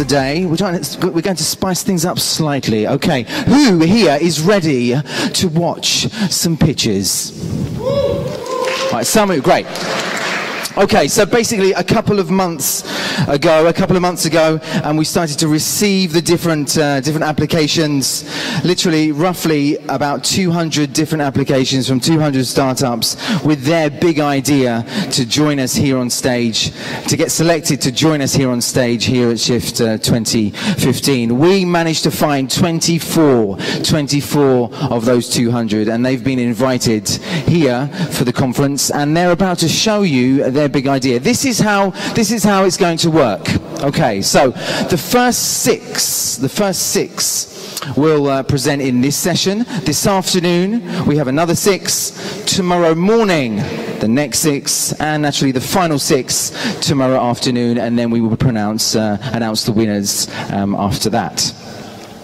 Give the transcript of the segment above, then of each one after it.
the day. We're going to spice things up slightly. Okay, who here is ready to watch some pitches? Right, Samu, great. Okay, so basically a couple of months ago, and we started to receive the different applications. Literally, roughly about 200 different applications from 200 startups with their big idea to join us here on stage, to get selected to join us here on stage here at Shift 2015. We managed to find 24 of those 200, and they've been invited here for the conference, and they're about to show you their big idea. This is how it's going to work. Okay, so the first six will present in this session. This afternoon we have another 6. Tomorrow morning the next 6, and naturally the final 6 tomorrow afternoon, and then we will announce the winners after that.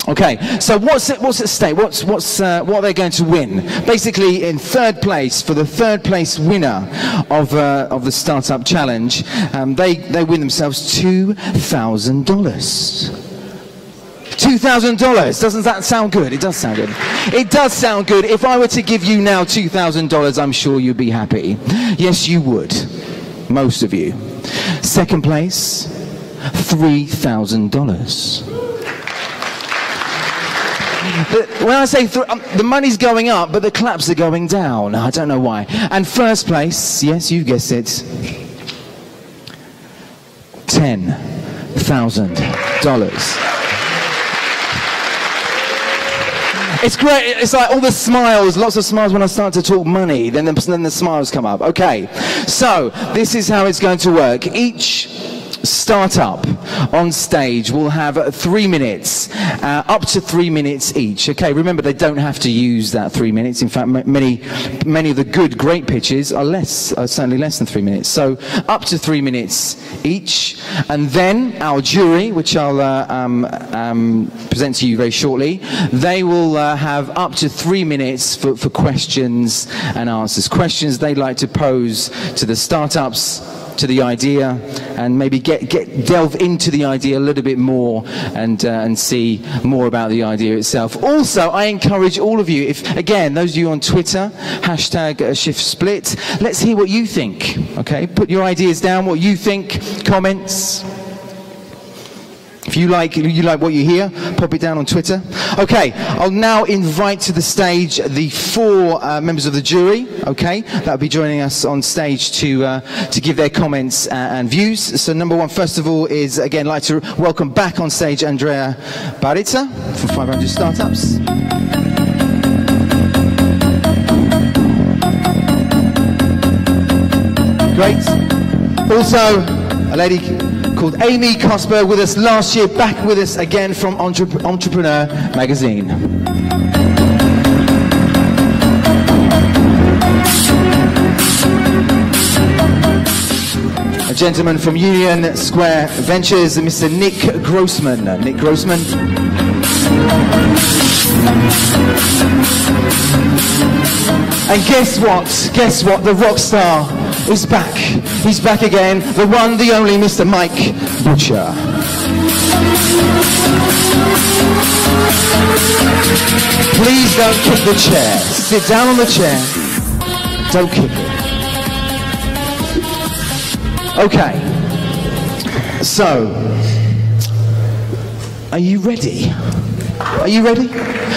Okay, so what's at stake? What are they going to win? Basically, in third place, for the third place winner of the Startup Challenge, they win themselves $2,000. $2,000. Doesn't that sound good? It does sound good. It does sound good. If I were to give you now $2,000, I'm sure you'd be happy. Yes, you would. Most of you. Second place, $3,000. When I say the money's going up, but the claps are going down. I don't know why. And first place, yes, you guessed it, $10,000. It's great. It's like all the smiles, lots of smiles when I start to talk money. Then the smiles come up. Okay, so this is how it's going to work. Each startup on stage will have 3 minutes, up to 3 minutes each. Okay, remember they don't have to use that 3 minutes. In fact, many of the great pitches are certainly less than 3 minutes. So up to 3 minutes each, and then our jury, which I'll present to you very shortly, they will have up to 3 minutes for questions and answers. Questions they'd like to pose to the startups, to the idea, and maybe delve into the idea a little bit more, and see more about the idea itself. Also, I encourage all of you, if again those of you on Twitter, #ShiftSplit, let's hear what you think. Okay, put your ideas down, what you think, comments. If you like what you hear, pop it down on Twitter. Okay, I'll now invite to the stage the 4 members of the jury. Okay, that'll be joining us on stage to give their comments and views. So number 1, first of all, is again like to welcome back on stage Andrea Baritza from 500 Startups. Great. Also, a lady called Amy Cosper, with us last year, back with us again from Entrepreneur Magazine. A gentleman from Union Square Ventures, Mr. Nick Grossman. Nick Grossman. And guess what? Guess what? The rock star is back. He's back again. The one, the only Mr. Mike Butcher. Please don't kick the chair. Sit down on the chair. Don't kick it. Okay. So, are you ready? Are you ready?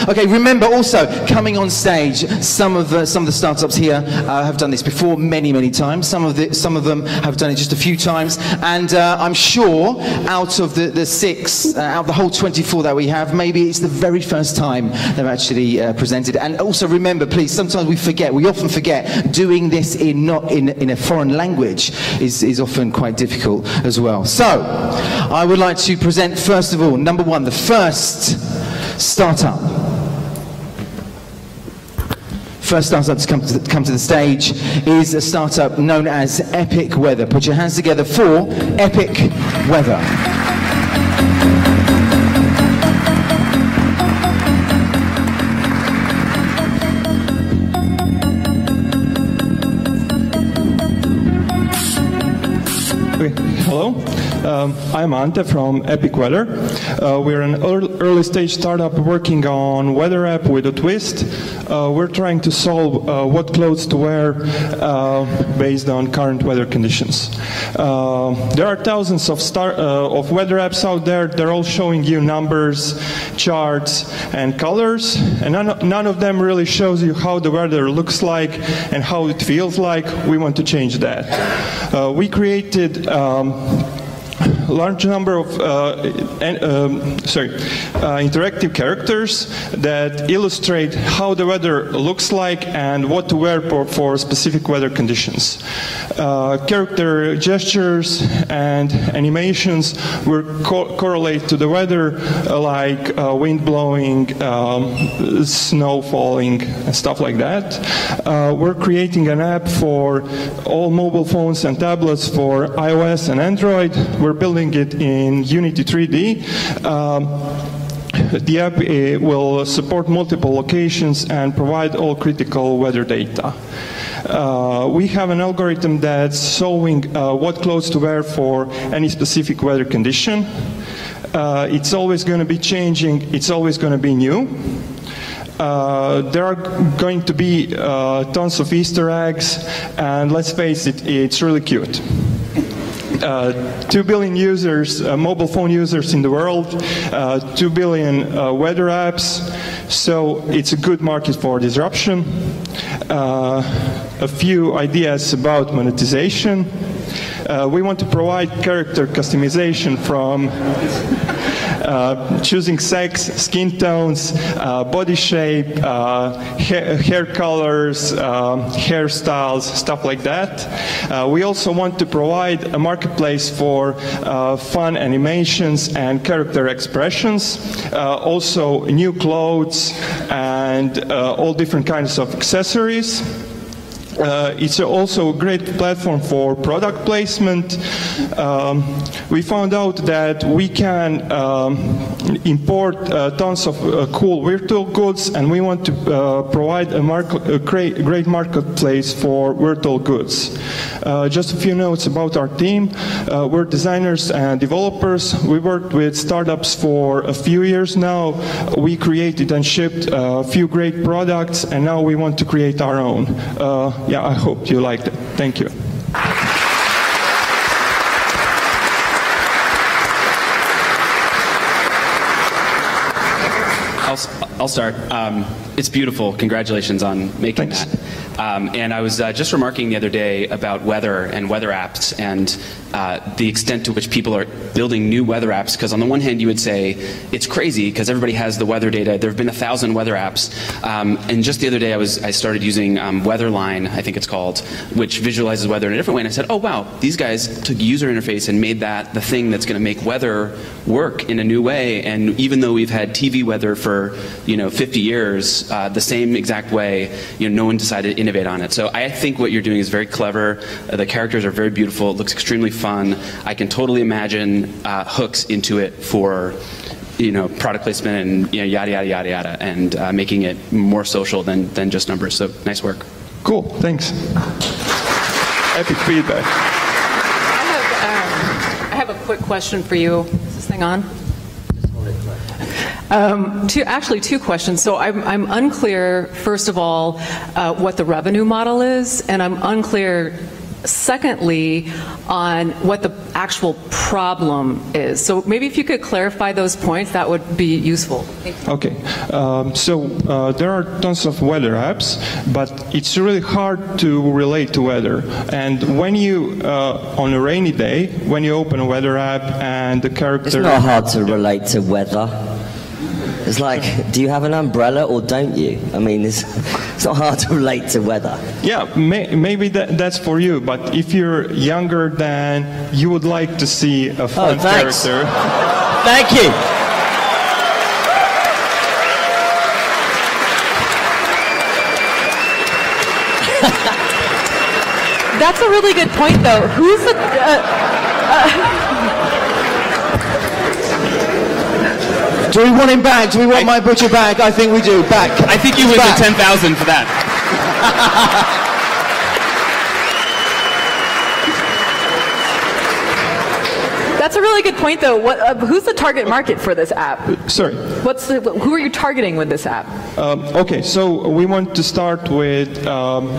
Okay, remember also, coming on stage, some of the startups here have done this before many times. Some of them have done it just a few times, and I'm sure out of the 6, out of the whole 24 that we have, maybe it's the very first time they've actually presented. And also remember, please, sometimes we often forget, doing this in a foreign language is often quite difficult as well. So, I would like to present first of all, number 1, the first startup. First startup to come to the stage is a startup known as Epic Weather. Put your hands together for Epic Weather. Okay. Hello. I'm Ante from Epic Weather. We're an early stage startup working on weather app with a twist. We're trying to solve what clothes to wear based on current weather conditions. There are thousands of weather apps out there. They're all showing you numbers, charts, and colors, and none of them really shows you how the weather looks like and how it feels like. We want to change that. We created large number of interactive characters that illustrate how the weather looks like and what to wear for specific weather conditions. Character gestures and animations will correlate to the weather, like wind blowing, snow falling, and stuff like that. We're creating an app for all mobile phones and tablets for iOS and Android. We're building it in Unity 3D. The app will support multiple locations and provide all critical weather data. We have an algorithm that's solving what clothes to wear for any specific weather condition. It's always going to be changing. It's always going to be new. There are going to be tons of Easter eggs, and let's face it, it's really cute. 2 billion users, mobile phone users in the world, 2 billion weather apps, so it's a good market for disruption. A few ideas about monetization. We want to provide character customization from choosing sex, skin tones, body shape, hair colors, hairstyles, stuff like that. We also want to provide a marketplace for fun animations and character expressions, also new clothes and all different kinds of accessories. It's also a great platform for product placement. We found out that we can import tons of cool virtual goods, and we want to provide a great marketplace for virtual goods. Just a few notes about our team. We're designers and developers. We worked with startups for a few years now. We created and shipped a few great products, and now we want to create our own. Yeah, I hope you liked it. Thank you. I'll start. It's beautiful. Congratulations on making Thanks. that. And I was just remarking the other day about weather and weather apps and the extent to which people are building new weather apps. Because on the one hand, you would say it's crazy because everybody has the weather data. There have been 1,000 weather apps. And just the other day, I started using Weatherline, I think it's called, which visualizes weather in a different way. And I said, oh, wow, these guys took user interface and made that the thing that's going to make weather work in a new way. And even though we've had TV weather for 50 years, the same exact way, no one decided to innovate on it. So I think what you're doing is very clever. The characters are very beautiful. It looks extremely fun. I can totally imagine hooks into it for product placement and yada yada yada yada, and making it more social than just numbers. So nice work. Cool. Thanks. Epic feedback. I have a quick question for you. Is this thing on? Actually, two questions. So I'm unclear, first of all, what the revenue model is, and I'm unclear, secondly, on what the actual problem is. So maybe if you could clarify those points, that would be useful. Thank you. Okay. There are tons of weather apps, but it's really hard to relate to weather. And when you, on a rainy day, when you open a weather app and the character... It's not hard to relate to weather. It's like, do you have an umbrella or don't you? I mean, it's not hard to relate to weather. Yeah, maybe that's for you, but if you're younger, then you would like to see a fun character. Thank you. That's a really good point, though. Who's the... Do we want him back? Do we want Mike Butcher back? I think we do. Back. I think you win the 10,000 for that. That's a really good point, though. Who's the target market for this app? Sorry. Who are you targeting with this app? Okay, so we want to start with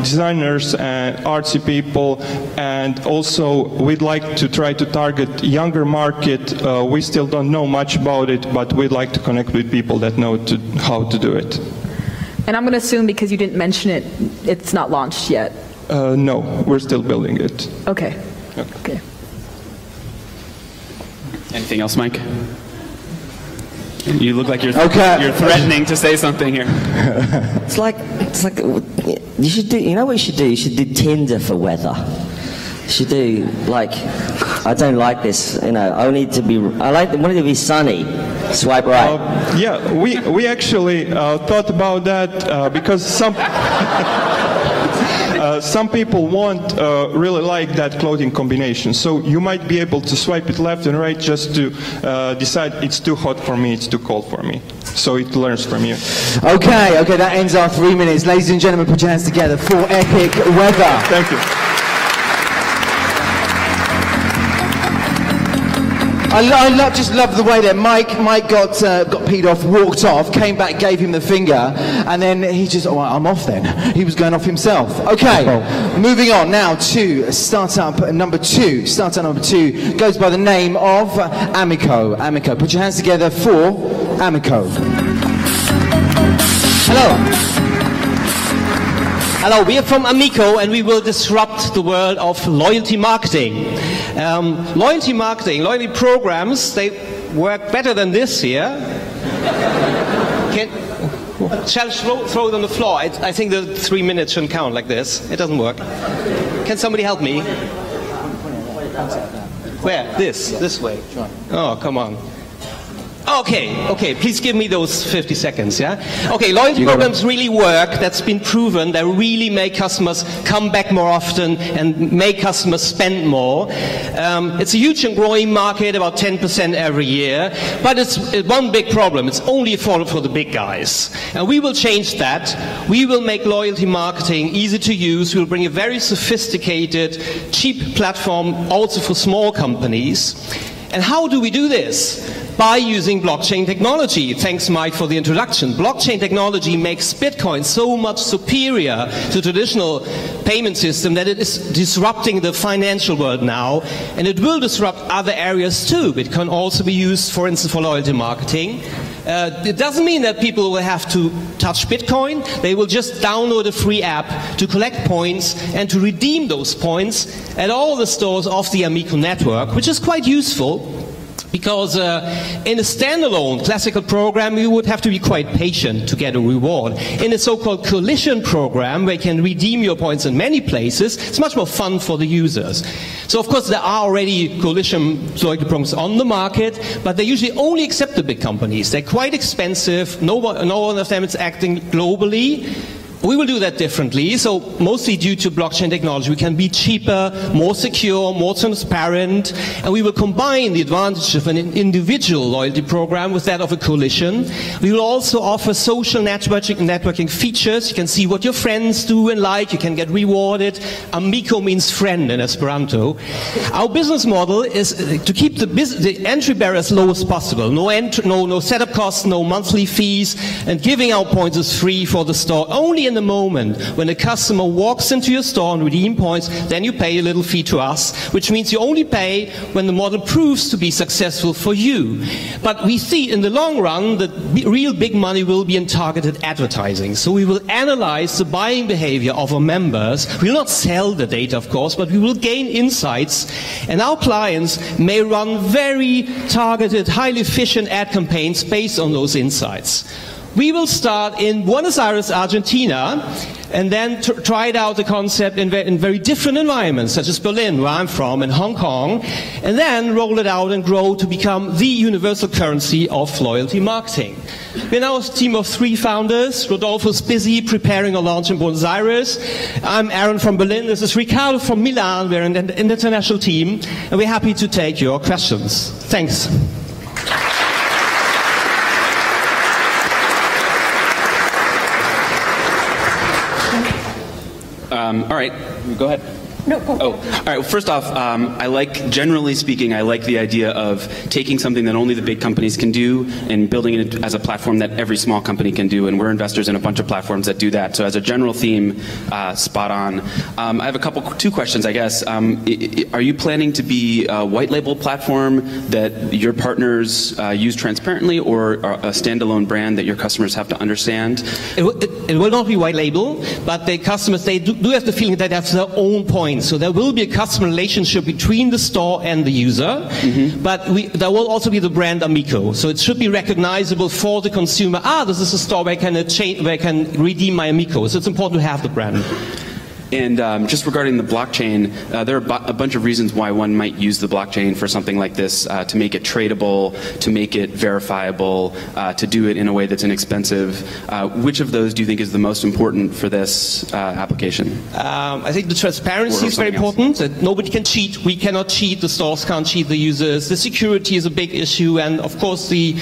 designers and artsy people, and also we'd like to try to target younger market. We still don't know much about it, but we'd like to connect with people that know how to do it. And I'm going to assume because you didn't mention it, it's not launched yet. No, we're still building it. Okay. Okay. Anything else, Mike? You look like you're threatening to say something here. It's like you should do. You know what you should do? You should do Tinder for weather. You should do like, I don't like this. You know, I want it to be sunny. Swipe right. Yeah, we actually thought about that because some people won't really like that clothing combination. So you might be able to swipe it left and right just to decide it's too hot for me, it's too cold for me. So it learns from you. Okay, that ends our 3 minutes. Ladies and gentlemen, put your hands together for epic weather. Thank you. I just love the way that Mike got peed off, walked off, came back, gave him the finger, and then he just, I'm off then. He was going off himself. Okay, moving on now to startup number 2. Startup number 2 goes by the name of Amico. Amico, put your hands together for Amico. Hello. Hello, we are from Amico and we will disrupt the world of loyalty marketing. Loyalty marketing, loyalty programs, they work better than this here. Shall I throw it on the floor? I think the 3 minutes shouldn't count like this. It doesn't work. Can somebody help me? Where? This way. Oh, come on. Okay, please give me those 50 seconds, yeah? Okay, loyalty programs really work. That's been proven. They really make customers come back more often and make customers spend more. It's a huge and growing market, about 10% every year. But it's one big problem. It's only affordable for the big guys. And we will change that. We will make loyalty marketing easy to use. We'll bring a very sophisticated, cheap platform also for small companies. And how do we do this? By using blockchain technology. Thanks, Mike, for the introduction. Blockchain technology makes Bitcoin so much superior to traditional payment system that it is disrupting the financial world now, and it will disrupt other areas too. It can also be used, for instance, for loyalty marketing. It doesn't mean that people will have to touch Bitcoin. They will just download a free app to collect points and to redeem those points at all the stores of the Amico network, which is quite useful. Because in a standalone classical program, you would have to be quite patient to get a reward. In a so-called collision program, where you can redeem your points in many places, it's much more fun for the users. So of course there are already collision loyalty programs on the market, but they usually only accept the big companies. They're quite expensive, no one of them is acting globally. We will do that differently, so mostly due to blockchain technology. We can be cheaper, more secure, more transparent, and we will combine the advantage of an individual loyalty program with that of a coalition. We will also offer social networking features. You can see what your friends do and like. You can get rewarded. Amico means friend in Esperanto. Our business model is to keep the entry barrier as low as possible. No setup costs, no monthly fees, and giving out points is free for the store. Only in the moment when a customer walks into your store and redeem points, then you pay a little fee to us, which means you only pay when the model proves to be successful for you. But we see in the long run that real big money will be in targeted advertising. So we will analyze the buying behavior of our members. We will not sell the data, of course, but we will gain insights, and our clients may run very targeted, highly efficient ad campaigns based on those insights. We will start in Buenos Aires, Argentina, and then try out the concept in very different environments, such as Berlin, where I'm from, and Hong Kong, and then roll it out and grow to become the universal currency of loyalty marketing. We're now a team of 3 founders. Rodolfo's busy preparing a launch in Buenos Aires. I'm Aaron from Berlin. This is Ricardo from Milan. We're an international team, and we're happy to take your questions. Thanks. All right, go ahead. No, go. Oh, all right. Well, first off, generally speaking, I like the idea of taking something that only the big companies can do and building it as a platform that every small company can do. And we're investors in a bunch of platforms that do that. So as a general theme, spot on. I have two questions, I guess. Are you planning to be a white label platform that your partners use transparently, or a standalone brand that your customers have to understand? It will not be white label, but the customers, they do have the feeling that they have their own point. So there will be a customer relationship between the store and the user, but there will also be the brand Amico. So it should be recognizable for the consumer. This is a store where I can redeem my Amico. So it's important to have the brand. And just regarding the blockchain, there are a bunch of reasons why one might use the blockchain for something like this, to make it tradable, to make it verifiable, to do it in a way that's inexpensive. Which of those do you think is the most important for this application? I think the transparency is very important, that nobody can cheat. We cannot cheat, the stores can't cheat the users. The security is a big issue, and of course the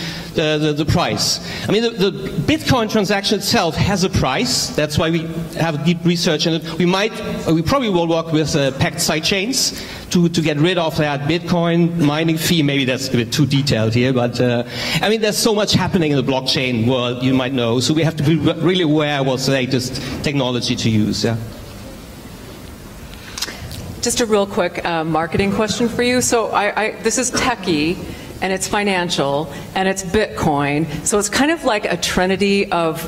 price. I mean, the Bitcoin transaction itself has a price. That's why we have deep research in it. We probably will work with packed sidechains to get rid of that Bitcoin mining fee. Maybe that's a bit too detailed here, but I mean, there's so much happening in the blockchain world, you might know, so we have to be really aware what's the latest technology to use. Yeah. Just a real quick marketing question for you. So this is techie, and it's financial, and it's Bitcoin. So it's kind of like a trinity of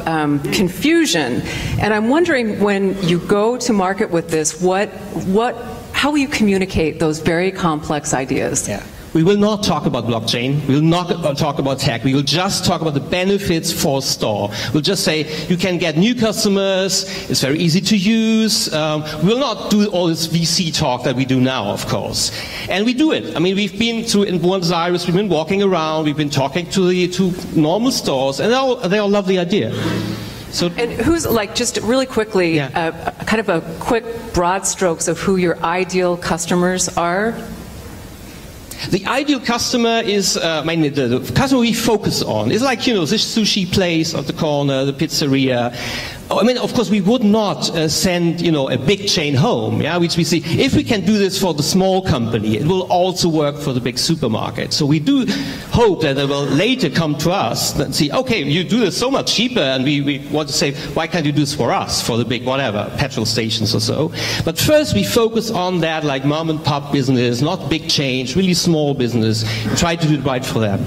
confusion. And I'm wondering, when you go to market with this, how will you communicate those very complex ideas? Yeah. We will not talk about blockchain. We will not talk about tech. We will just talk about the benefits for store. We'll just say you can get new customers. It's very easy to use. We will not do all this VC talk that we do now, of course. And we do it. I mean, we've been in Buenos Aires. We've been walking around. We've been talking to normal stores, and they all love the idea. So, and who's, like, just really quickly, kind of a quick broad strokes of who your ideal customers are? The ideal customer is, the customer we focus on. It's like, you know, this sushi place at the corner, the pizzeria. I mean, of course, we would not send, you know, a big chain home, yeah, which we see. If we can do this for the small company, it will also work for the big supermarket. So we do hope that they will later come to us and see, okay, you do this so much cheaper, and we want to say, why can't you do this for us, for the big, whatever, petrol stations or so. But first, we focus on that, like mom and pop business, not big change, really small business, and try to do it right for them.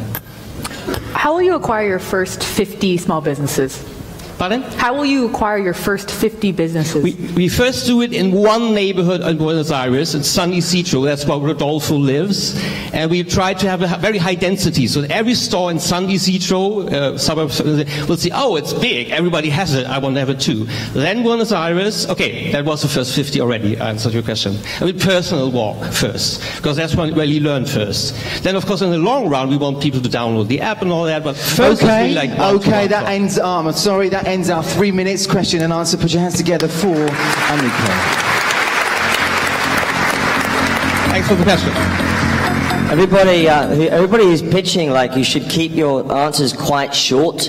How will you acquire your first 50 small businesses? Pardon? How will you acquire your first 50 businesses? We first do it in one neighborhood in Buenos Aires, in San Isidro. That's where Rodolfo lives. And we try to have a very high density. So every store in San Isidro, suburbs, will see, oh, it's big. Everybody has it. I want to have it too. Then Buenos Aires. Okay, that was the first 50 already. I answered your question. I mean, personal walk first, because that's where you learn first. Then, of course, in the long run, we want people to download the app and all that. But first, okay, we like that ends. I'm sorry, that ends our 3 minutes question and answer. Put your hands together for Amico. Thanks for the question. Everybody is pitching like you should keep your answers quite short.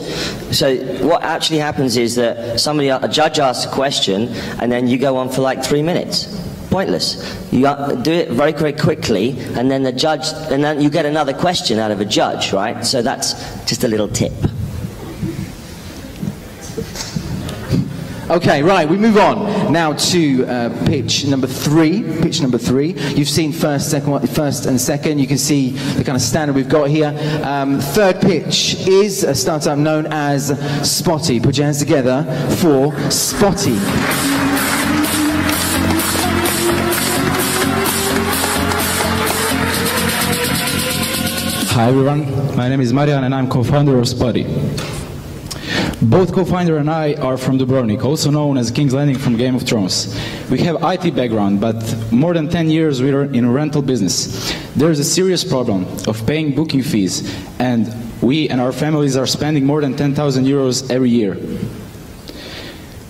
So what actually happens is that a judge asks a question, and then you go on for like 3 minutes. Pointless. You do it very, very quickly, and then then you get another question out of a judge, right? So that's just a little tip. Okay, right, we move on now to pitch number three. Pitch number three. You've seen first and second. You can see the kind of standard we've got here. Third pitch is a startup known as Spotty. Put your hands together for Spotty. Hi everyone, my name is Marian and I'm co-founder of Spotty. Both co-founder and I are from Dubrovnik, also known as King's Landing from Game of Thrones. We have IT background, but more than 10 years we are in a rental business. There's a serious problem of paying booking fees, and we and our families are spending more than 10,000 euros every year.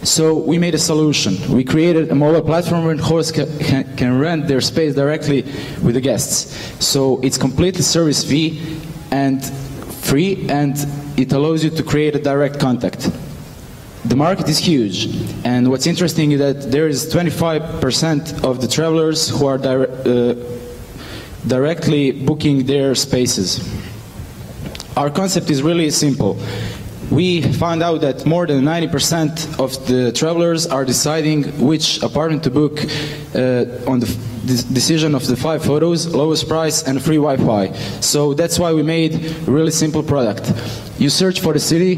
So we made a solution. We created a mobile platform where hosts can rent their space directly with the guests. So it's completely service fee and free, and it allows you to create a direct contact. The market is huge, and what's interesting is that there is 25% of the travelers who are directly booking their spaces. Our concept is really simple. We found out that more than 90% of the travelers are deciding which apartment to book on the decision of the 5 photos, lowest price and free Wi-Fi. So that's why we made a really simple product. You search for the city,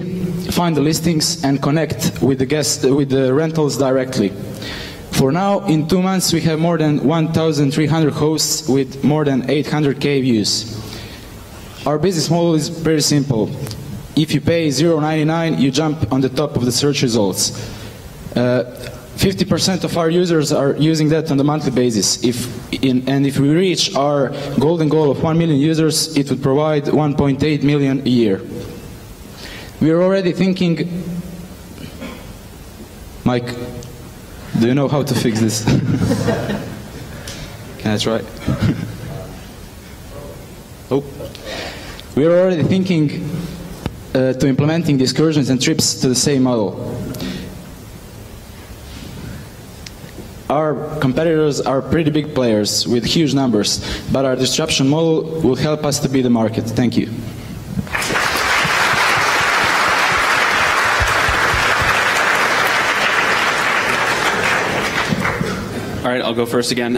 find the listings and connect with the guests, with the rentals directly. For now, in 2 months we have more than 1,300 hosts with more than 800k views. Our business model is pretty simple. If you pay $0.99, you jump on the top of the search results. 50% of our users are using that on a monthly basis. And if we reach our golden goal of 1 million users, it would provide 1.8 million a year. We are already thinking, Mike, do you know how to fix this? Can I try? Oh. We are already thinking to implementing the excursions and trips to the same model. Our competitors are pretty big players with huge numbers, but our disruption model will help us to beat the market. Thank you. All right, I'll go first again.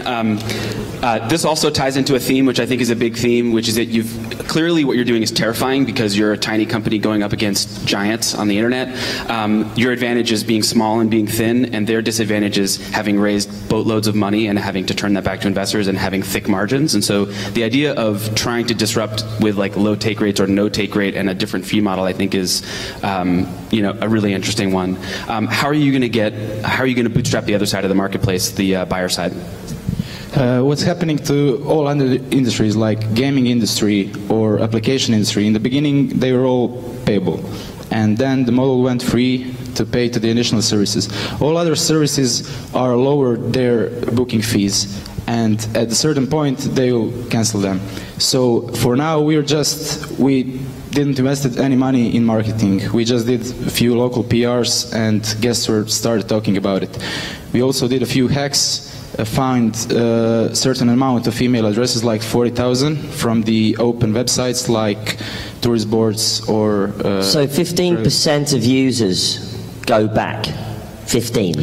This also ties into a theme, which I think is a big theme, which is that clearly what you're doing is terrifying because you're a tiny company going up against giants on the internet. Your advantage is being small and being thin, and their disadvantage is having raised boatloads of money and having to turn that back to investors and having thick margins. And so the idea of trying to disrupt with like low take rates or no take rate and a different fee model, I think is a really interesting one. How are you going to bootstrap the other side of the marketplace, the buyer side? What's happening to all other industries like gaming industry or application industry, in the beginning they were all payable, and then the model went free to pay to the additional services. All other services are lowered their booking fees, and at a certain point they will cancel them. So for now we didn't invest any money in marketing. We just did a few local PRs and guests started talking about it. We also did a few hacks, found a certain amount of email addresses, like 40,000, from the open websites like tourist boards or... So 15% of users go back? 15?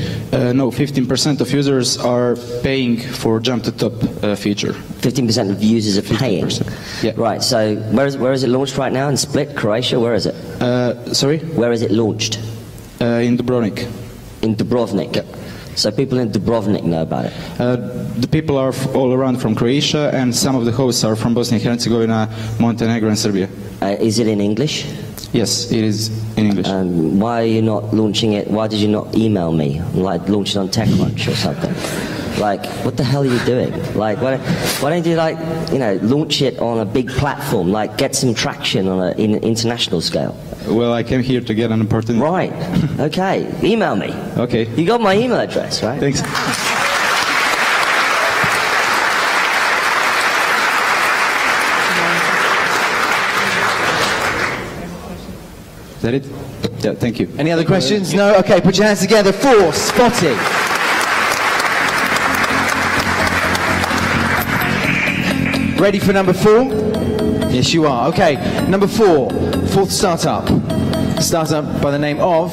No, 15% of users are paying for Jump to Top feature. 15% of users are paying? Yeah. Right, so where is it launched right now? In Split, Croatia? Where is it? Sorry? Where is it launched? In Dubrovnik. In Dubrovnik? Yeah. So people in Dubrovnik know about it? The people are all around from Croatia, and some of the hosts are from Bosnia and Herzegovina, Montenegro and Serbia. Is it in English? Yes, it is in English. Why are you not launching it? Why did you not email me? Like launch it on TechCrunch or something? Like, what the hell are you doing? Like, why don't you launch it on a big platform, like get some traction on an international scale? Well, I came here to get an opportunity. Right. Okay. Email me. Okay. You got my email address, right? Thanks. Is that it? Yeah, thank you. Any other questions? No? Okay, put your hands together for Spotty. Ready for number 4? Yes, you are. Okay, number 4, fourth startup. Startup by the name of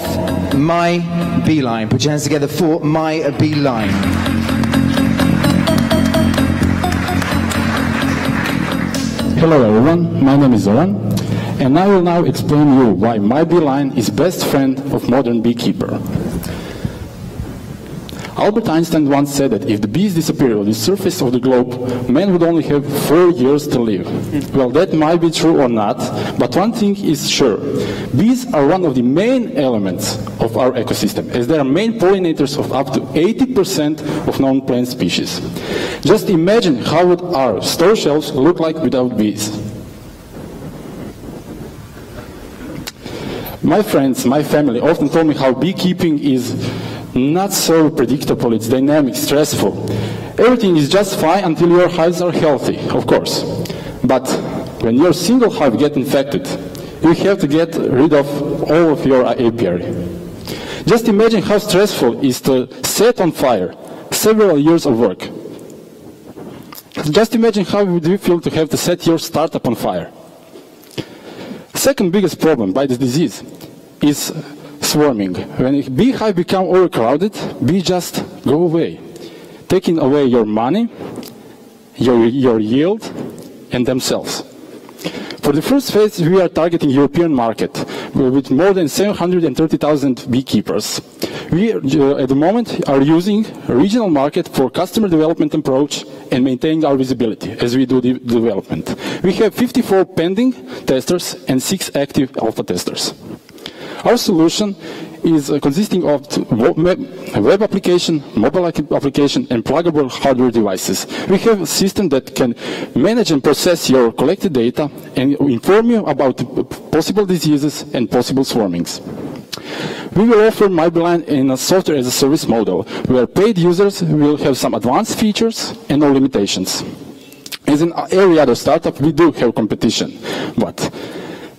My Beeline. Put your hands together for My Beeline. Hello everyone, my name is Zoran, and I will now explain you why My Beeline is best friend of modern beekeeper. Albert Einstein once said that if the bees disappeared on the surface of the globe, man would only have 4 years to live. Well, that might be true or not, but one thing is sure. Bees are one of the main elements of our ecosystem, as they are main pollinators of up to 80% of known plant species. Just imagine how would our store shelves look like without bees. My friends, my family often told me how beekeeping is not so predictable, it's dynamic, stressful. Everything is just fine until your hives are healthy, of course. But when your single hive gets infected, you have to get rid of all of your apiary. Just imagine how stressful it is to set on fire several years of work. Just imagine how would you feel to have to set your startup on fire. Second biggest problem by this disease is swarming. When a beehive becomes overcrowded, bees just go away, taking away your money, your yield, and themselves. For the first phase, we are targeting European market with more than 730,000 beekeepers. We, at the moment, are using a regional market for customer development approach and maintaining our visibility as we do the development. We have 54 pending testers and 6 active alpha testers. Our solution is consisting of web application, mobile application, and pluggable hardware devices. We have a system that can manage and process your collected data and inform you about possible diseases and possible swarmings. We will offer MyBeeline in a software as a service model, where paid users will have some advanced features and no limitations. As in every other startup, we do have competition, but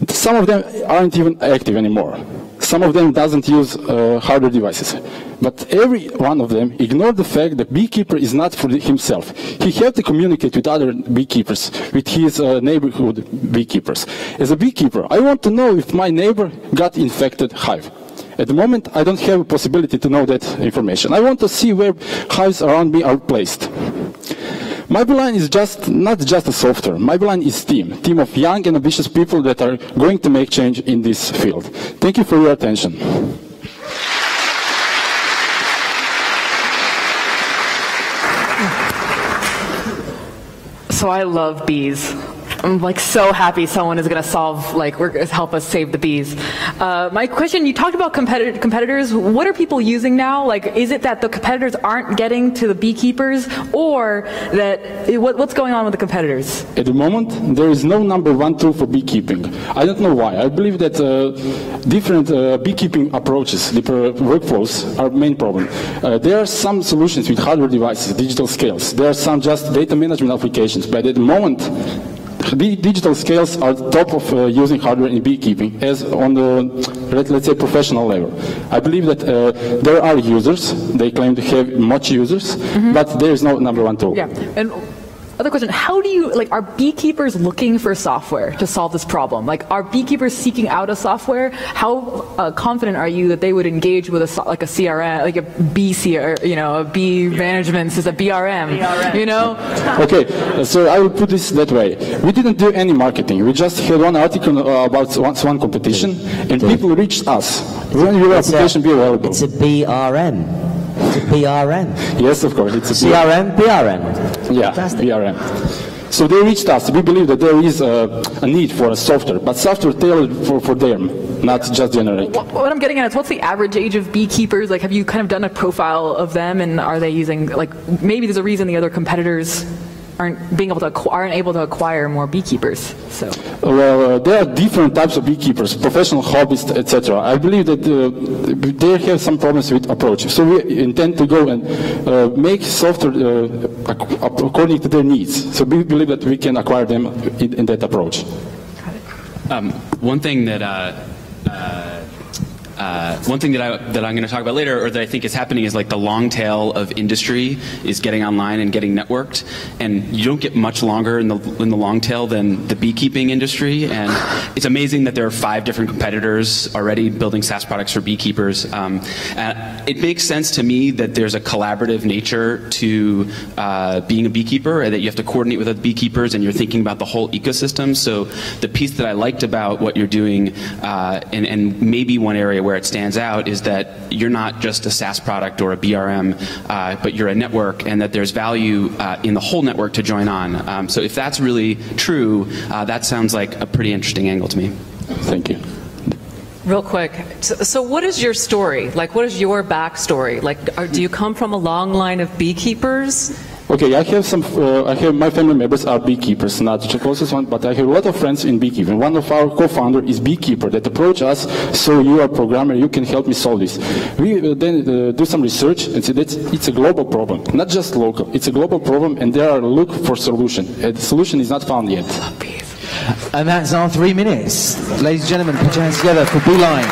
some of them aren't even active anymore. Some of them doesn't use hardware devices. But every one of them ignore the fact that beekeeper is not for himself. He has to communicate with other beekeepers, with his neighborhood beekeepers. As a beekeeper, I want to know if my neighbor got infected hive. At the moment, I don't have a possibility to know that information. I want to see where hives around me are placed. MyBeeline is not just a software. MyBeeline is a team of young and ambitious people that are going to make change in this field. Thank you for your attention. So I love bees. I'm like so happy someone is going to help us save the bees. My question, you talked about competitors. What are people using now? Like, is it that the competitors aren't getting to the beekeepers, or that what's going on with the competitors? At the moment, there is no #1 tool for beekeeping. I don't know why. I believe that different beekeeping approaches, different workflows are the main problem. There are some solutions with hardware devices, digital scales. There are some just data management applications, but at the moment, digital scales are top of using hardware in beekeeping as on the, let's say, professional level. I believe that there are users, they claim to have much users, but there is no #1 tool. Yeah. And other question, how do you, are beekeepers looking for software to solve this problem? Like, are beekeepers seeking out a software? How confident are you that they would engage with a CRM, like a bee a bee management system, a BRM, you know? Okay, so I will put this that way. We didn't do any marketing. We just had one article about one competition, and people reached us. When will application be available? It's a BRM. It's a BRM. Yes, of course. It's a CRM, BRM. Yeah, Fantastic. BRM. So they reached us. We believe that there is a need for a software, but software tailored for them, not just generic. What I'm getting at is, what's the average age of beekeepers? Like, have you kind of done a profile of them, and are they using, maybe there's a reason the other competitors aren't able to acquire more beekeepers. So. Well, there are different types of beekeepers, professional hobbyists, etc. I believe that they have some problems with approach. So we intend to go and make software according to their needs. So we believe that we can acquire them in that approach. One thing that I'm going to talk about later, or that I think is happening, is like the long tail of industry is getting online and getting networked, and you don't get much longer in the long tail than the beekeeping industry. And it's amazing that there are 5 different competitors already building SaaS products for beekeepers. It makes sense to me that there's a collaborative nature to being a beekeeper, and that you have to coordinate with other beekeepers, and you're thinking about the whole ecosystem. So the piece that I liked about what you're doing, and maybe one area where it stands out, is that you're not just a SaaS product or a BRM, but you're a network, and that there's value in the whole network to join on. So if that's really true, that sounds like a pretty interesting angle to me. Thank you. Real quick, so what is your story? Like, what is your backstory? Like, do you come from a long line of beekeepers? Okay, I have my family members are beekeepers, not the closest one, but I have a lot of friends in beekeeping. One of our co-founders is beekeeper that approach us, so you are a programmer, you can help me solve this. We then do some research and say that it's a global problem, not just local. It's a global problem, and there are look for solution. And the solution is not found yet. And that's our 3 minutes. Ladies and gentlemen, put your hands together for Beeline.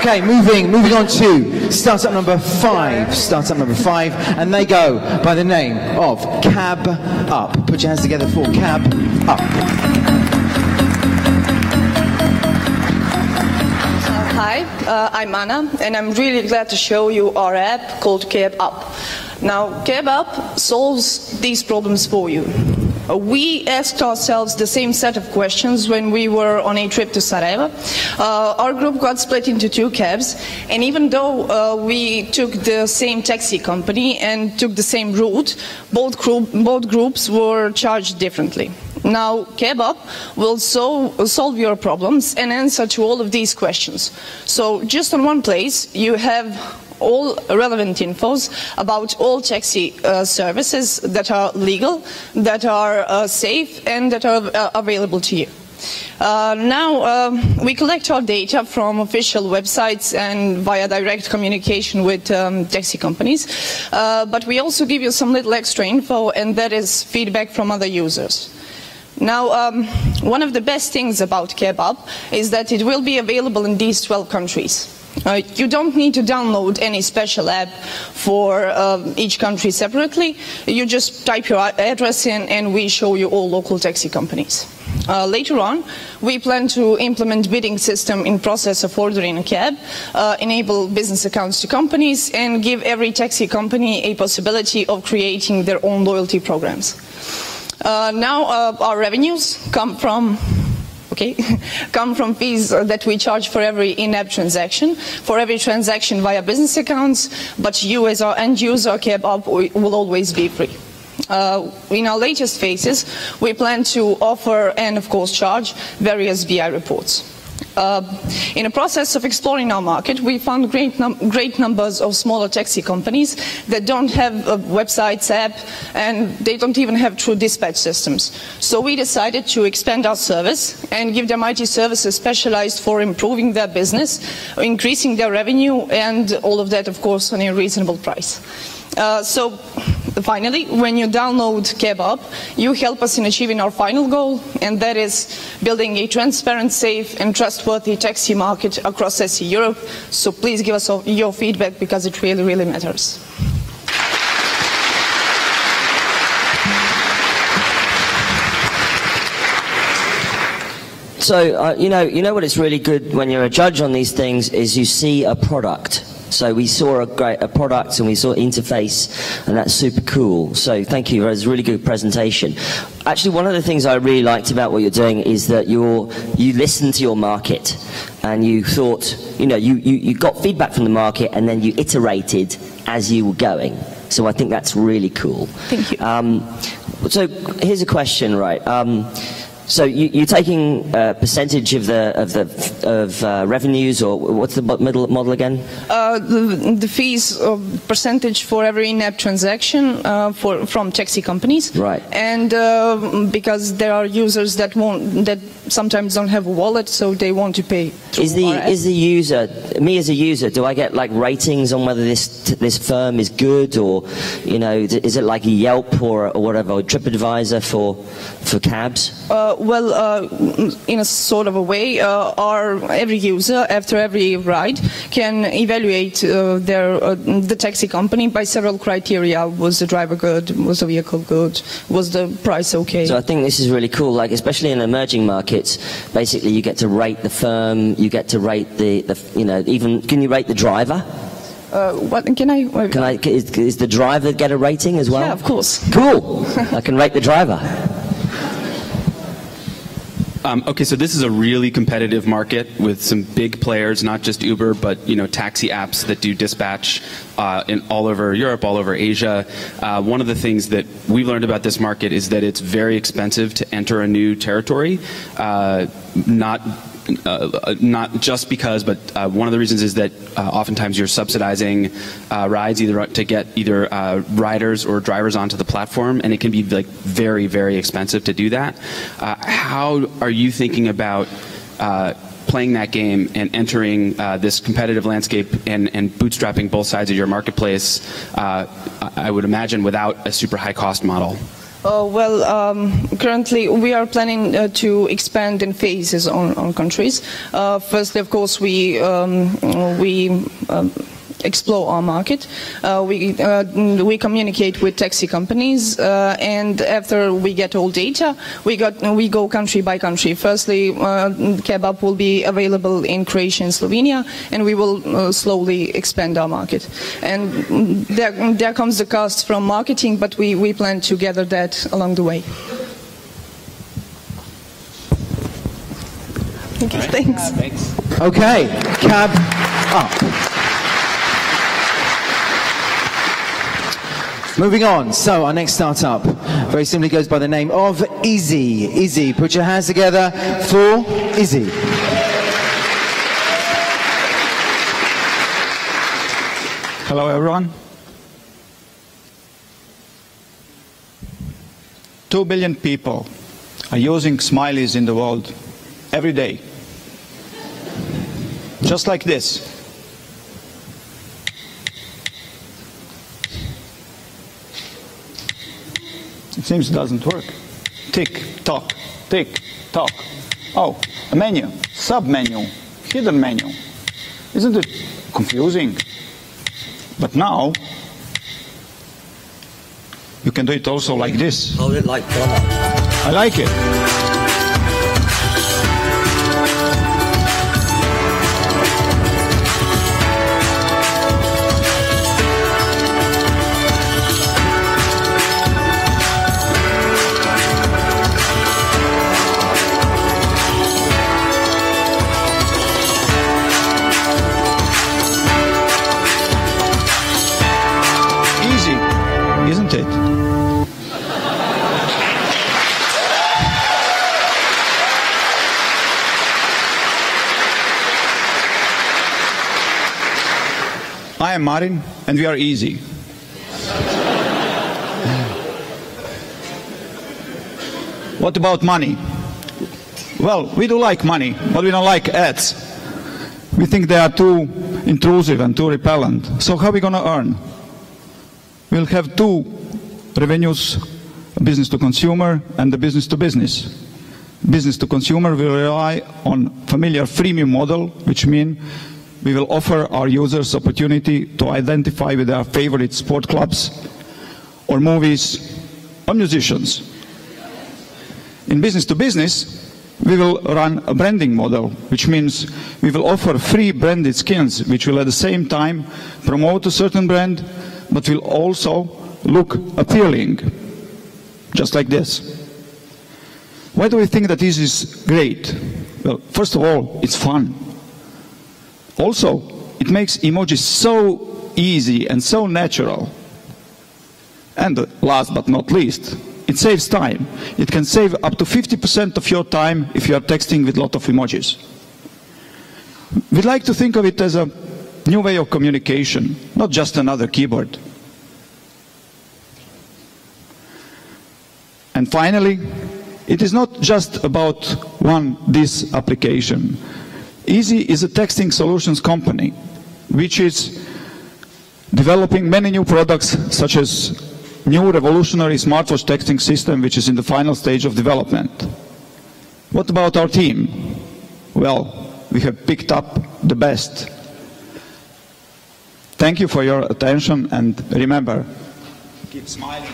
Okay, moving on to startup number 5. Startup number 5, and they go by the name of Cab Up. Put your hands together for Cab Up. Hi, I'm Anna, and I'm really glad to show you our app called Cab Up. Now, Cab Up solves these problems for you. We asked ourselves the same set of questions when we were on a trip to Sarajevo. Our group got split into 2 cabs, and even though we took the same taxi company and took the same route, both groups were charged differently. Now, Cab Up will solve your problems and answer to all of these questions. So just on one place, you have all relevant infos about all taxi services that are legal, that are safe, and that are available to you. Now, we collect our data from official websites and via direct communication with taxi companies, but we also give you some little extra info, and that is feedback from other users. Now, one of the best things about Cab Up is that it will be available in these 12 countries. You don't need to download any special app for each country separately. You just type your address in and we show you all local taxi companies. Later on, we plan to implement bidding system in process of ordering a cab, enable business accounts to companies, and give every taxi company a possibility of creating their own loyalty programs. Now our revenues come from fees that we charge for every in-app transaction, for every transaction via business accounts, but you as our end user, Cab Up, will always be free. In our latest phases, we plan to offer and, of course, charge various VI reports. In the process of exploring our market, we found great numbers of smaller taxi companies that don't have a websites, app, and they don't even have true dispatch systems. So we decided to expand our service and give them IT services specialized for improving their business, increasing their revenue, and all of that, of course, on a reasonable price. So finally, when you download Cab Up, you help us in achieving our final goal, and that is building a transparent, safe, and trustworthy taxi market across SE Europe. So please give us your feedback, because it really, really matters. So, you know what is really good when you're a judge on these things is you see a product. So we saw a product and we saw interface, and that's super cool. So thank you. It was a really good presentation. Actually, one of the things I really liked about what you're doing is that you listened to your market, and you thought, you got feedback from the market, and then you iterated as you were going. So I think that's really cool. Thank you. So here's a question, right? So you're taking a percentage of revenues, or what's the model again? The fees percentage for every in-app transaction from taxi companies. Right. And because there are users that sometimes don't have a wallet, so they want to pay through our app. Is the user, me as a user, do I get like ratings on whether this firm is good, or is it like a Yelp or whatever, or TripAdvisor for cabs? In a sort of a way, every user after every ride can evaluate the taxi company by several criteria. Was the driver good? Was the vehicle good? Was the price okay? So I think this is really cool, like especially in emerging markets. Basically, you get to rate the firm, you get to rate even can you rate the driver? What can I? Is the driver get a rating as well? Yeah, of course. Cool. I can rate the driver. Okay, so this is a really competitive market with some big players, not just Uber, but taxi apps that do dispatch all over Europe, all over Asia. One of the things that we've learned about this market is that it's very expensive to enter a new territory. Not just because, but one of the reasons is that oftentimes you're subsidizing rides either to get riders or drivers onto the platform, and it can be like very, very expensive to do that. How are you thinking about playing that game and entering this competitive landscape and bootstrapping both sides of your marketplace, I would imagine, without a super high cost model? Currently we are planning to expand in phases on countries. Firstly, of course, we explore our market. We communicate with taxi companies, and after we get all data, we go country by country. Firstly, kebab will be available in Croatia and Slovenia, and we will slowly expand our market. And there comes the cost from marketing, but we plan to gather that along the way. Okay, thanks. Okay, cab up. Moving on, so our next startup very simply goes by the name of Easy. Easy, put your hands together for Easy. Hello everyone. 2 billion people are using smileys in the world every day. Just like this. It seems it doesn't work. Tick, tock, tick, tock. Oh, a menu, sub-menu, hidden menu. Isn't it confusing? But now, you can do it also like this. Hold it like that. I like it. Isn't it? I am Marin, and we are Easy. What about money? Well, we do like money, but we don't like ads. We think they are too intrusive and too repellent. So how are we going to earn? We'll have two revenues, business to consumer and the business to business. Business to consumer will rely on familiar freemium model, which means we will offer our users opportunity to identify with their favorite sport clubs or movies or musicians. In business to business, we will run a branding model, which means we will offer free branded skins, which will at the same time promote a certain brand, but will also look appealing, just like this. Why do we think that this is great? Well, first of all, it's fun. Also, it makes emojis so easy and so natural. And last but not least, it saves time. It can save up to 50% of your time if you are texting with a lot of emojis. We'd like to think of it as a new way of communication, not just another keyboard. And finally, it is not just about this application. Easy is a texting solutions company, which is developing many new products, such as new revolutionary smartwatch texting system, which is in the final stage of development. What about our team? Well, we have picked up the best. Thank you for your attention, and remember, keep smiling.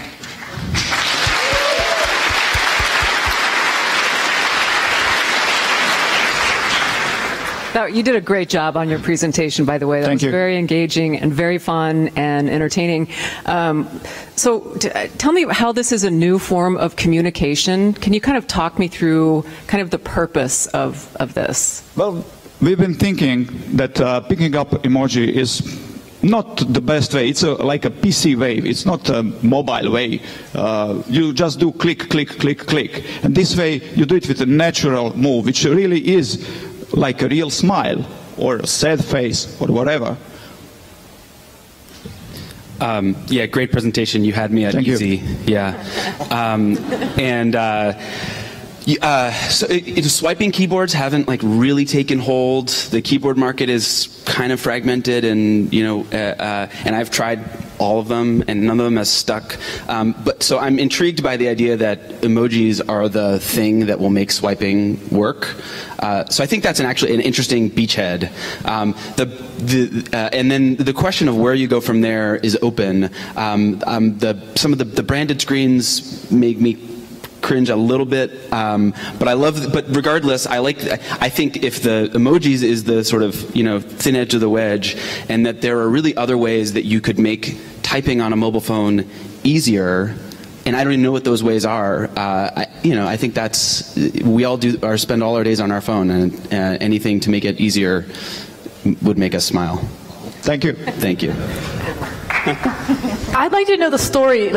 You did a great job on your presentation, by the way. That was very engaging and very fun and entertaining. So tell me how this is a new form of communication. Can you kind of talk me through kind of the purpose of this? Well, we've been thinking that picking up emoji is not the best way. It's like a PC way. It's not a mobile way. You just do click, click, click, click. And this way you do it with a natural move, which really is like a real smile or a sad face or whatever. Yeah, great presentation. You had me at Thank Easy. you. Yeah. Swiping keyboards haven't like really taken hold. The keyboard market is kind of fragmented, and and I've tried all of them, and none of them has stuck. So I'm intrigued by the idea that emojis are the thing that will make swiping work. So I think that's actually an interesting beachhead. And then the question of where you go from there is open. Some of the branded screens make me cringe a little bit, but regardless, I think if the emojis is the sort of thin edge of the wedge, and that there are really other ways that you could make typing on a mobile phone easier, and I don't even know what those ways are. I think we all spend all our days on our phone, and anything to make it easier would make us smile. Thank you. Thank you. I'd like to know the story.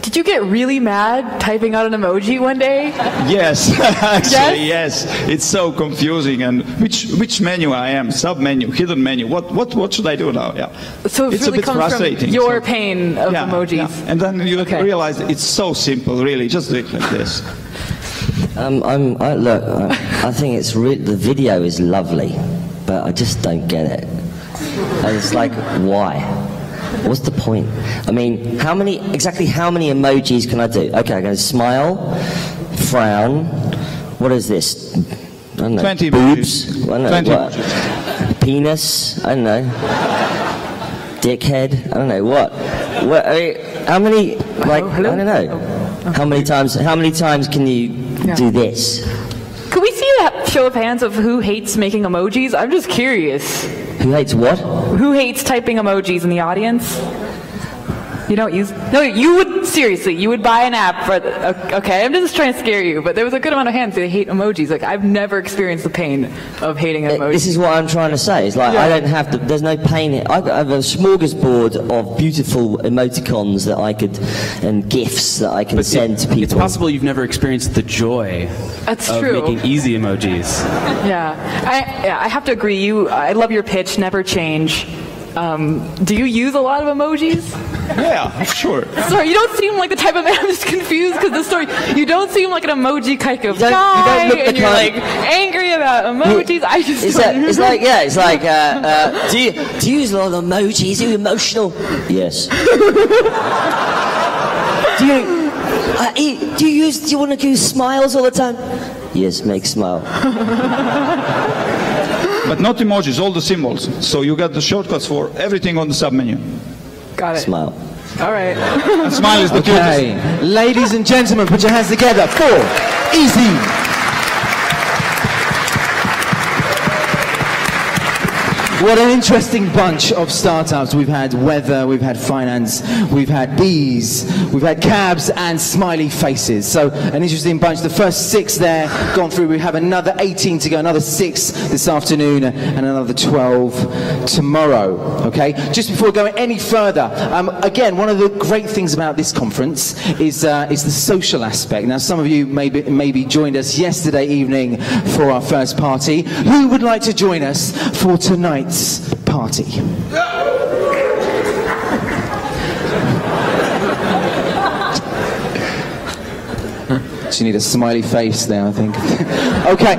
Did you get really mad typing out an emoji one day? Yes, actually, yes. It's so confusing. And which menu I am? Sub-menu, hidden menu. What should I do now? Yeah. So it's really a bit frustrating. From your pain of emojis. Yeah. And then you realize it's so simple, really. Just do it like this. I think it's the video is lovely, but I just don't get it. And it's like, why? What's the point? I mean, exactly how many emojis can I do? Okay, I'm going to smile, frown. What is this? I don't know. 20 boobs. emojis. I don't know. 20 what? emojis. Penis. I don't know. Dickhead. I don't know what. I mean, how many? Like, hello? I don't know. How many times can you do this? Could we see a show of hands of who hates making emojis? I'm just curious. Who hates what? Who hates typing emojis in the audience? You don't use... No, you would... Seriously, you would buy an app for... Okay, I'm just trying to scare you, but there was a good amount of hands that hate emojis. I've never experienced the pain of hating emojis. This is what I'm trying to say. It's like, I don't have to... There's no pain in it. I have a smorgasbord of beautiful emoticons that I could... and GIFs that I can send to people. It's possible you've never experienced the joy of making easy emojis. Yeah. I have to agree. I love your pitch, never change. Do you use a lot of emojis? Yeah, sure. Sorry, you don't seem like the type of man. I'm just confused because the story. You don't seem like an emoji kind of guy, and you're like angry about emojis. It's like do you use a lot of emojis? Are you emotional? Yes. Do you want to do smiles all the time? Yes, make smile. But not emojis, all the symbols. So you got the shortcuts for everything on the sub-menu. Got it. Smile. All right. And smile is the cutest. Ladies and gentlemen, put your hands together for Easy. What an interesting bunch of startups. We've had weather, we've had finance, we've had bees, we've had cabs and smiley faces. So an interesting bunch. The first 6 there gone through. We have another 18 to go, another 6 this afternoon and another 12 tomorrow. Okay? Just before going any further, again, one of the great things about this conference is the social aspect. Now, some of you maybe joined us yesterday evening for our first party. Who would like to join us for tonight's party? So you need a smiley face there, I think. Okay.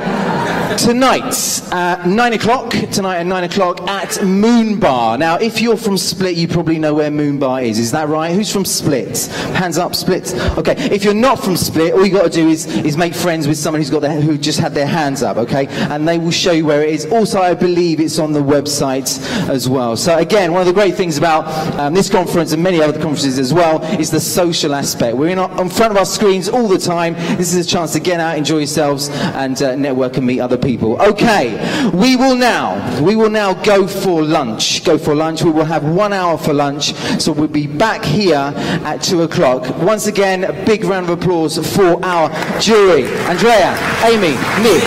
Tonight at 9 o'clock at Moon Bar. Now, if you're from Split, you probably know where Moon Bar is. Is that right? Who's from Split? Hands up, Split. Okay. If you're not from Split, all you got to do is make friends with someone who just had their hands up. Okay, and they will show you where it is. Also, I believe it's on the website as well. So again, one of the great things about this conference and many other conferences as well is the social aspect. We're in front of our screens all the time. This is a chance to get out, enjoy yourselves, and network and meet other people. Okay, we will now go for lunch. We will have 1 hour for lunch, so we'll be back here at 2 o'clock. Once again, a big round of applause for our jury. Andrea, Amy, Nick.